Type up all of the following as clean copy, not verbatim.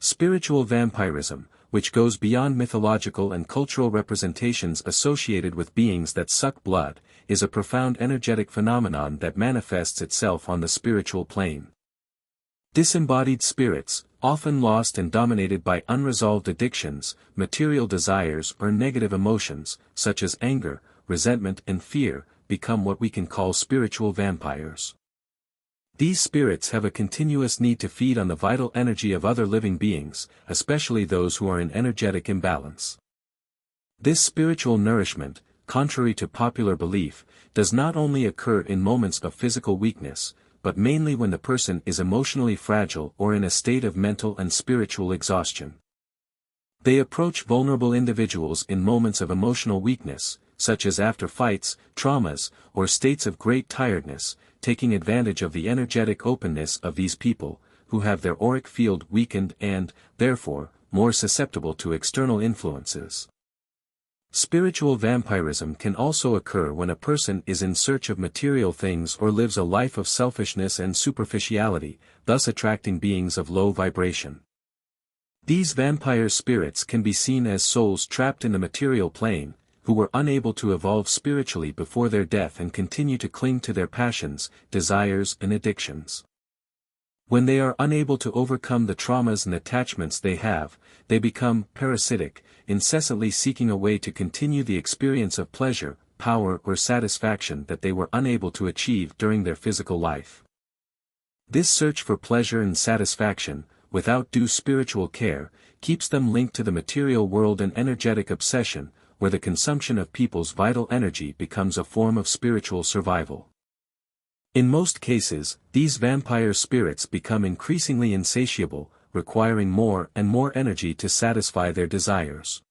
Spiritual vampirism, which goes beyond mythological and cultural representations associated with beings that suck blood, is a profound energetic phenomenon that manifests itself on the spiritual plane. Disembodied spirits, often lost and dominated by unresolved addictions, material desires or negative emotions, such as anger, resentment and fear, become what we can call spiritual vampires. These spirits have a continuous need to feed on the vital energy of other living beings, especially those who are in energetic imbalance. This spiritual nourishment, contrary to popular belief, does not only occur in moments of physical weakness, but mainly when the person is emotionally fragile or in a state of mental and spiritual exhaustion. They approach vulnerable individuals in moments of emotional weakness, such as after fights, traumas, or states of great tiredness, taking advantage of the energetic openness of these people, who have their auric field weakened and, therefore, more susceptible to external influences. Spiritual vampirism can also occur when a person is in search of material things or lives a life of selfishness and superficiality, thus attracting beings of low vibration. These vampire spirits can be seen as souls trapped in the material plane, who were unable to evolve spiritually before their death and continue to cling to their passions, desires and addictions. When they are unable to overcome the traumas and attachments they have, they become parasitic, incessantly seeking a way to continue the experience of pleasure, power or satisfaction that they were unable to achieve during their physical life. This search for pleasure and satisfaction, without due spiritual care, keeps them linked to the material world and energetic obsession, where the consumption of people's vital energy becomes a form of spiritual survival. In most cases, these vampire spirits become increasingly insatiable, requiring more and more energy to satisfy their desires.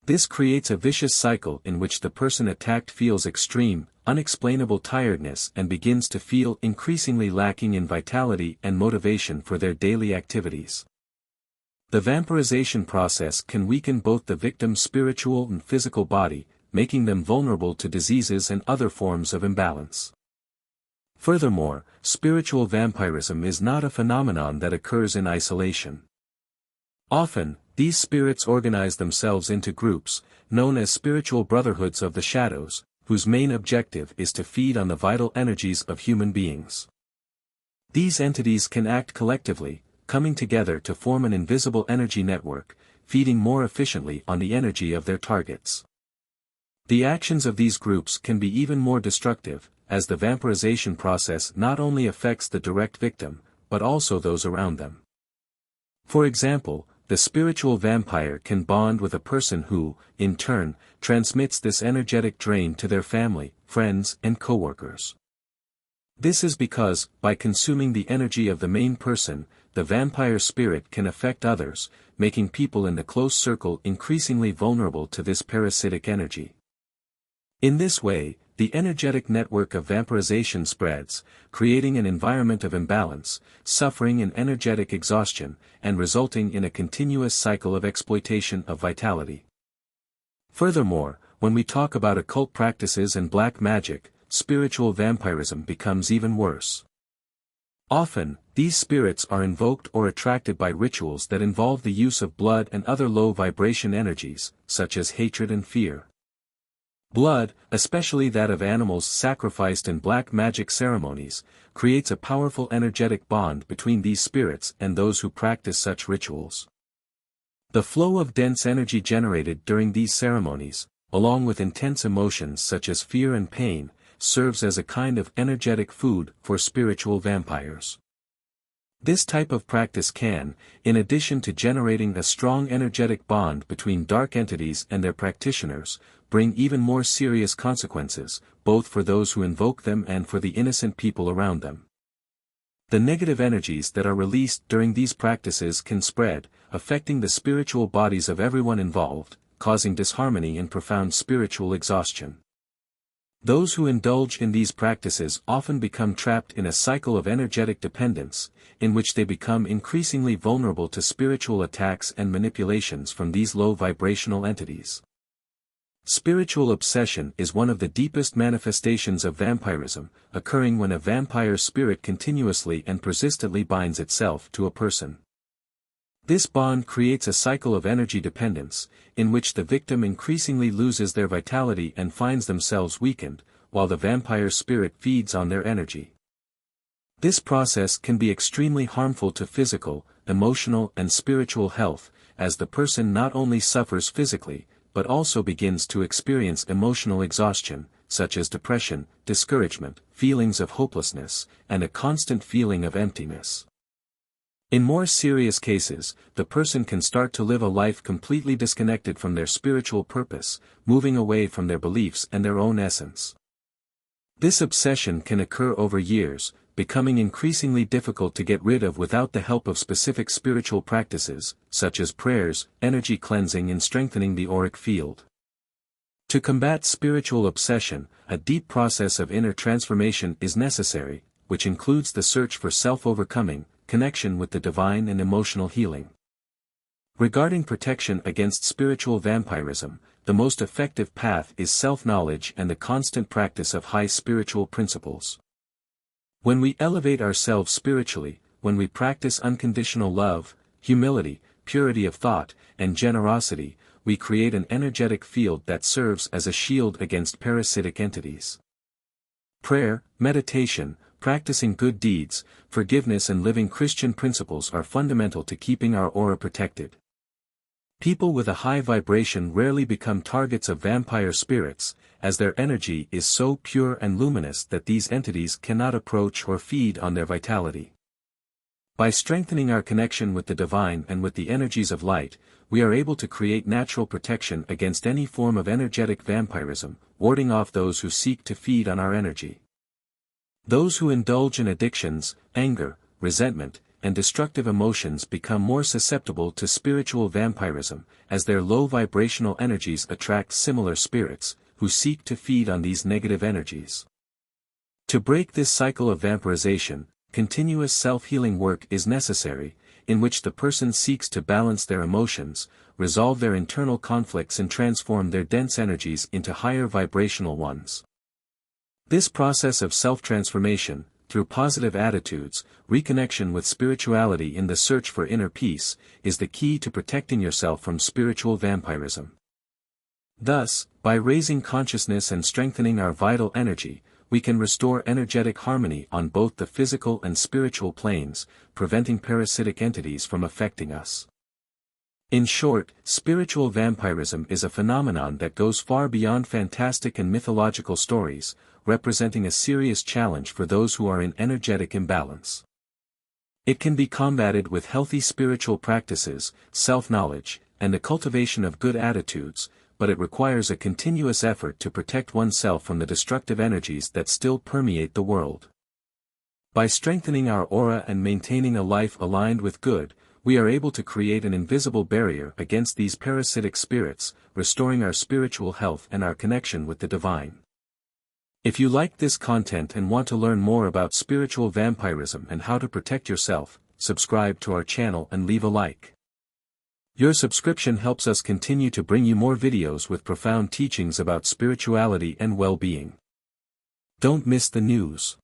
This creates a vicious cycle in which the person attacked feels extreme, unexplainable tiredness and begins to feel increasingly lacking in vitality and motivation for their daily activities. The vampirization process can weaken both the victim's spiritual and physical body, making them vulnerable to diseases and other forms of imbalance. Furthermore, spiritual vampirism is not a phenomenon that occurs in isolation. Often, these spirits organize themselves into groups, known as spiritual brotherhoods of the shadows, whose main objective is to feed on the vital energies of human beings. These entities can act collectively, coming together to form an invisible energy network, feeding more efficiently on the energy of their targets. The actions of these groups can be even more destructive, as the vampirization process not only affects the direct victim, but also those around them. For example, the spiritual vampire can bond with a person who, in turn, transmits this energetic drain to their family, friends, and coworkers. This is because, by consuming the energy of the main person, the vampire spirit can affect others, making people in the close circle increasingly vulnerable to this parasitic energy. In this way, the energetic network of vampirization spreads, creating an environment of imbalance, suffering and energetic exhaustion, and resulting in a continuous cycle of exploitation of vitality. Furthermore, when we talk about occult practices and black magic, spiritual vampirism becomes even worse. Often, these spirits are invoked or attracted by rituals that involve the use of blood and other low-vibration energies, such as hatred and fear. Blood, especially that of animals sacrificed in black magic ceremonies, creates a powerful energetic bond between these spirits and those who practice such rituals. The flow of dense energy generated during these ceremonies, along with intense emotions such as fear and pain, serves as a kind of energetic food for spiritual vampires. This type of practice can, in addition to generating a strong energetic bond between dark entities and their practitioners, bring even more serious consequences, both for those who invoke them and for the innocent people around them. The negative energies that are released during these practices can spread, affecting the spiritual bodies of everyone involved, causing disharmony and profound spiritual exhaustion. Those who indulge in these practices often become trapped in a cycle of energetic dependence, in which they become increasingly vulnerable to spiritual attacks and manipulations from these low vibrational entities. Spiritual obsession is one of the deepest manifestations of vampirism, occurring when a vampire spirit continuously and persistently binds itself to a person. This bond creates a cycle of energy dependence, in which the victim increasingly loses their vitality and finds themselves weakened, while the vampire spirit feeds on their energy. This process can be extremely harmful to physical, emotional and spiritual health, as the person not only suffers physically, but also begins to experience emotional exhaustion, such as depression, discouragement, feelings of hopelessness, and a constant feeling of emptiness. In more serious cases, the person can start to live a life completely disconnected from their spiritual purpose, moving away from their beliefs and their own essence. This obsession can occur over years, becoming increasingly difficult to get rid of without the help of specific spiritual practices, such as prayers, energy cleansing and strengthening the auric field. To combat spiritual obsession, a deep process of inner transformation is necessary, which includes the search for self-overcoming, connection with the divine and emotional healing. Regarding protection against spiritual vampirism, the most effective path is self-knowledge and the constant practice of high spiritual principles. When we elevate ourselves spiritually, when we practice unconditional love, humility, purity of thought, and generosity, we create an energetic field that serves as a shield against parasitic entities. Prayer, meditation, practicing good deeds, forgiveness and living Christian principles are fundamental to keeping our aura protected. People with a high vibration rarely become targets of vampire spirits, as their energy is so pure and luminous that these entities cannot approach or feed on their vitality. By strengthening our connection with the divine and with the energies of light, we are able to create natural protection against any form of energetic vampirism, warding off those who seek to feed on our energy. Those who indulge in addictions, anger, resentment, and destructive emotions become more susceptible to spiritual vampirism, as their low vibrational energies attract similar spirits, who seek to feed on these negative energies. To break this cycle of vampirization, continuous self-healing work is necessary, in which the person seeks to balance their emotions, resolve their internal conflicts and transform their dense energies into higher vibrational ones. This process of self-transformation, through positive attitudes, reconnection with spirituality in the search for inner peace, is the key to protecting yourself from spiritual vampirism. Thus, by raising consciousness and strengthening our vital energy, we can restore energetic harmony on both the physical and spiritual planes, preventing parasitic entities from affecting us. In short, spiritual vampirism is a phenomenon that goes far beyond fantastic and mythological stories, representing a serious challenge for those who are in energetic imbalance. It can be combated with healthy spiritual practices, self-knowledge, and the cultivation of good attitudes, but it requires a continuous effort to protect oneself from the destructive energies that still permeate the world. By strengthening our aura and maintaining a life aligned with good, we are able to create an invisible barrier against these parasitic spirits, restoring our spiritual health and our connection with the divine. If you like this content and want to learn more about spiritual vampirism and how to protect yourself, subscribe to our channel and leave a like. Your subscription helps us continue to bring you more videos with profound teachings about spirituality and well-being. Don't miss the news.